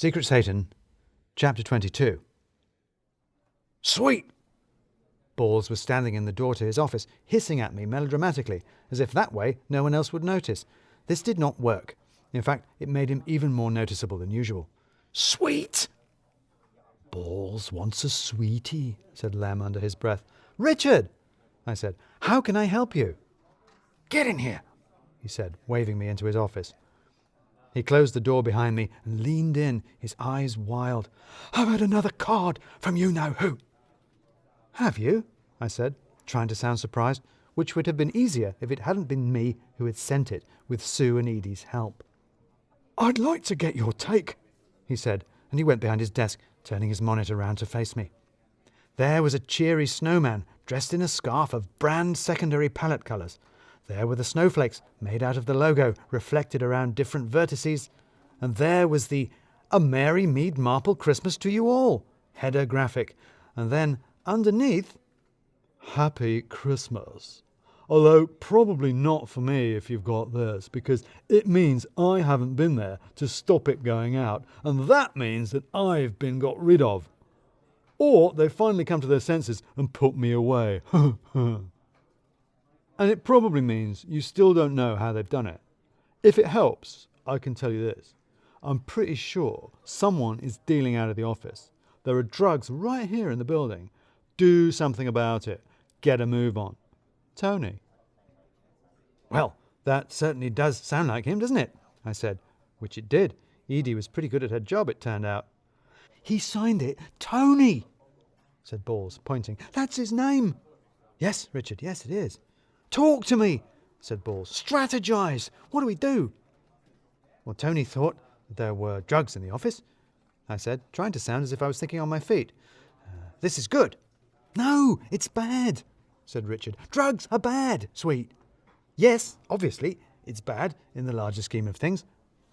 Secret Satan, Chapter 22. Sweet! Balls was standing in the door to his office, hissing at me melodramatically, as if that way no one else would notice. This did not work. In fact, it made him even more noticeable than usual. Sweet! Balls wants a sweetie, said Lem under his breath. Richard! I said. How can I help you? Get in here, he said, waving me into his office. He closed the door behind me and leaned in, his eyes wild. I've had another card from you-know-who. Have you? I said, trying to sound surprised, which would have been easier if it hadn't been me who had sent it, with Sue and Edie's help. I'd like to get your take, he said, and he went behind his desk, turning his monitor round to face me. There was a cheery snowman, dressed in a scarf of brand secondary palette colours. There were the snowflakes, made out of the logo, reflected around different vertices. And there was the A Merry Mead Marple Christmas to You All header graphic. And then, underneath, Happy Christmas. Although probably not for me if you've got this, because it means I haven't been there to stop it going out, and that means that I've been got rid of. Or they've finally come to their senses and put me away. And it probably means you still don't know how they've done it. If it helps, I can tell you this. I'm pretty sure someone is dealing out of the office. There are drugs right here in the building. Do something about it. Get a move on. Tony. Well, that certainly does sound like him, doesn't it? I said, which it did. Edie was pretty good at her job, it turned out. He signed it Tony, said Balls, pointing. That's his name. Yes, Richard, yes, it is. Talk to me, said Balls. Strategize. What do we do? Well, Tony thought there were drugs in the office, I said, trying to sound as if I was thinking on my feet. This is good. No, it's bad, said Richard. Drugs are bad, Sweet. Yes, obviously, it's bad in the larger scheme of things,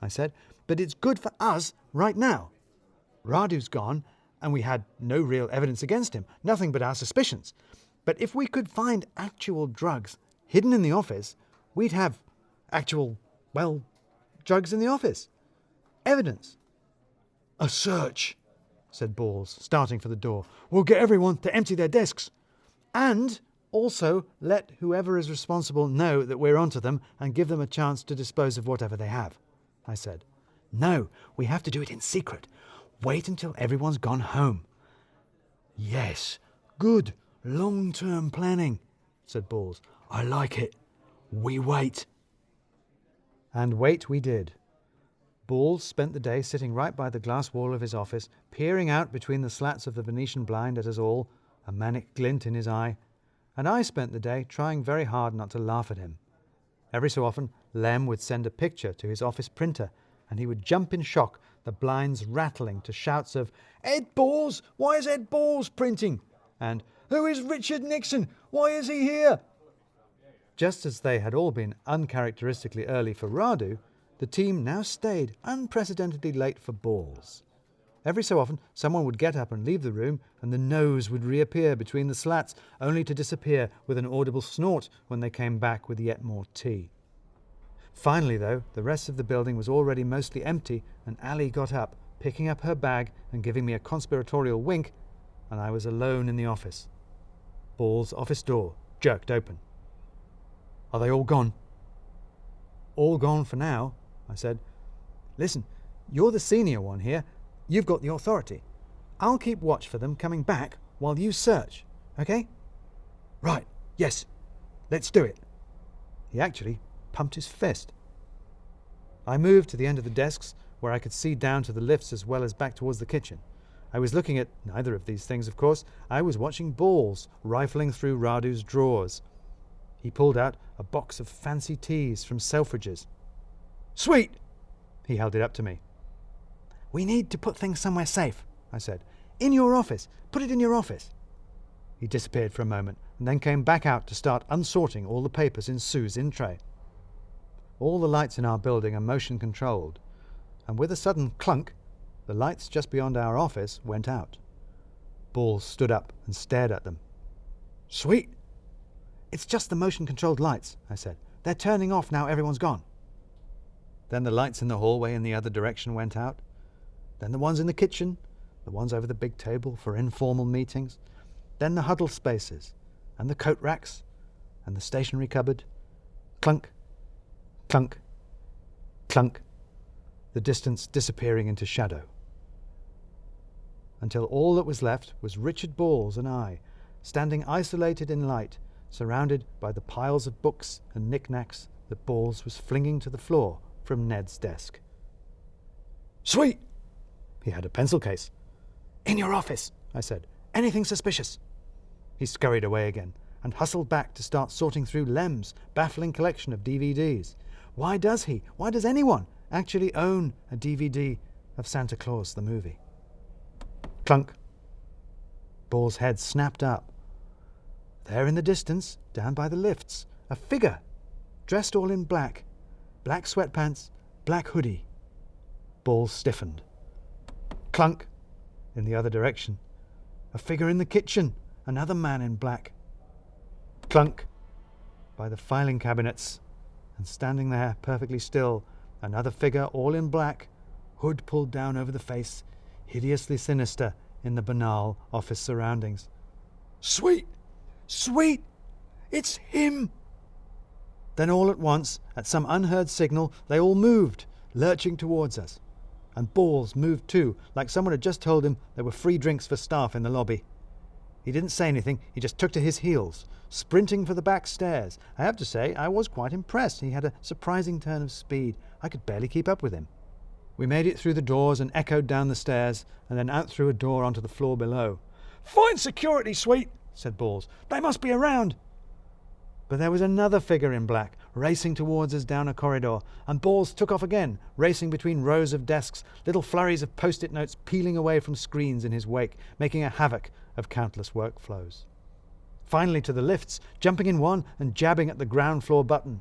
I said, but it's good for us right now. Radu's gone, and we had no real evidence against him, nothing but our suspicions. But if we could find actual drugs hidden in the office, we'd have actual, well, drugs in the office. Evidence. A search, said Balls, starting for the door. We'll get everyone to empty their desks. And also let whoever is responsible know that we're onto them and give them a chance to dispose of whatever they have, I said. No, we have to do it in secret. Wait until everyone's gone home. Yes, good, long-term planning, said Balls. I like it. We wait. And wait we did. Balls spent the day sitting right by the glass wall of his office, peering out between the slats of the Venetian blind at us all, a manic glint in his eye, and I spent the day trying very hard not to laugh at him. Every so often, Lem would send a picture to his office printer, and he would jump in shock, the blinds rattling to shouts of, Ed Balls! Why is Ed Balls printing? And, Who is Richard Nixon? Why is he here? Just as they had all been uncharacteristically early for Radu, the team now stayed unprecedentedly late for Balls. Every so often, someone would get up and leave the room, and the nose would reappear between the slats, only to disappear with an audible snort when they came back with yet more tea. Finally, though, the rest of the building was already mostly empty, and Ali got up, picking up her bag and giving me a conspiratorial wink, and I was alone in the office. Balls' office door jerked open. Are they all gone? All gone for now, I said. Listen, you're the senior one here. You've got the authority. I'll keep watch for them coming back while you search, okay? Right, yes, let's do it. He actually pumped his fist. I moved to the end of the desks where I could see down to the lifts as well as back towards the kitchen. I was looking at neither of these things, of course. I was watching Balls rifling through Radu's drawers. He pulled out a box of fancy teas from Selfridge's. Sweet! He held it up to me. We need to put things somewhere safe, I said. In your office. Put it in your office. He disappeared for a moment and then came back out to start unsorting all the papers in Sue's in-tray. All the lights in our building are motion controlled, and with a sudden clunk, the lights just beyond our office went out. Balls stood up and stared at them. Sweet! It's just the motion-controlled lights, I said. They're turning off now everyone's gone. Then the lights in the hallway in the other direction went out. then the ones in the kitchen, the ones over the big table for informal meetings, then the huddle spaces, and the coat racks, and the stationery cupboard. Clunk, clunk, clunk, the distance disappearing into shadow. Until all that was left was Richard Balls and I, standing isolated in light, surrounded by the piles of books and knickknacks that Balls was flinging to the floor from Ned's desk. "Sweet!" He had a pencil case. "In your office," I said. "Anything suspicious?" He scurried away again and hustled back to start sorting through Lem's baffling collection of DVDs. Why does anyone actually own a DVD of Santa Claus the movie? Clunk. Ball's head snapped up. There in the distance, down by the lifts, a figure, dressed all in black, black sweatpants, black hoodie. Ball stiffened. Clunk. In the other direction, a figure in the kitchen, another man in black. Clunk. By the filing cabinets, and standing there perfectly still, another figure all in black, hood pulled down over the face, hideously sinister in the banal office surroundings. "Sweet! Sweet! It's him!" Then all at once, at some unheard signal, they all moved, lurching towards us. And Balls moved too, like someone had just told him there were free drinks for staff in the lobby. He didn't say anything, he just took to his heels, sprinting for the back stairs. I have to say, I was quite impressed. He had a surprising turn of speed. I could barely keep up with him. We made it through the doors and echoed down the stairs, and then out through a door onto the floor below. "Find security, Sweet," said Balls. "They must be around." But there was another figure in black, racing towards us down a corridor, and Balls took off again, racing between rows of desks, little flurries of post-it notes peeling away from screens in his wake, making a havoc of countless workflows. Finally to the lifts, jumping in one and jabbing at the ground floor button.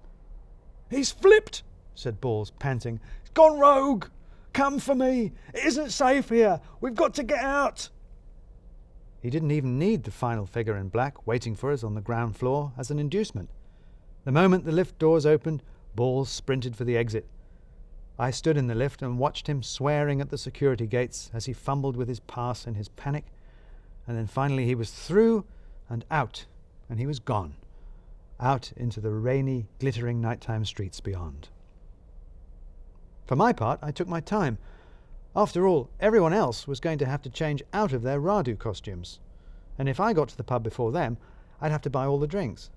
"He's flipped," said Balls, panting. "He's gone rogue. Come for me. It isn't safe here. We've got to get out." He didn't even need the final figure in black waiting for us on the ground floor as an inducement. The moment the lift doors opened, Balls sprinted for the exit. I stood in the lift and watched him swearing at the security gates as he fumbled with his pass in his panic, and then finally he was through and out, and he was gone, out into the rainy, glittering nighttime streets beyond. For my part, I took my time. After all, everyone else was going to have to change out of their Radu costumes, and if I got to the pub before them, I'd have to buy all the drinks.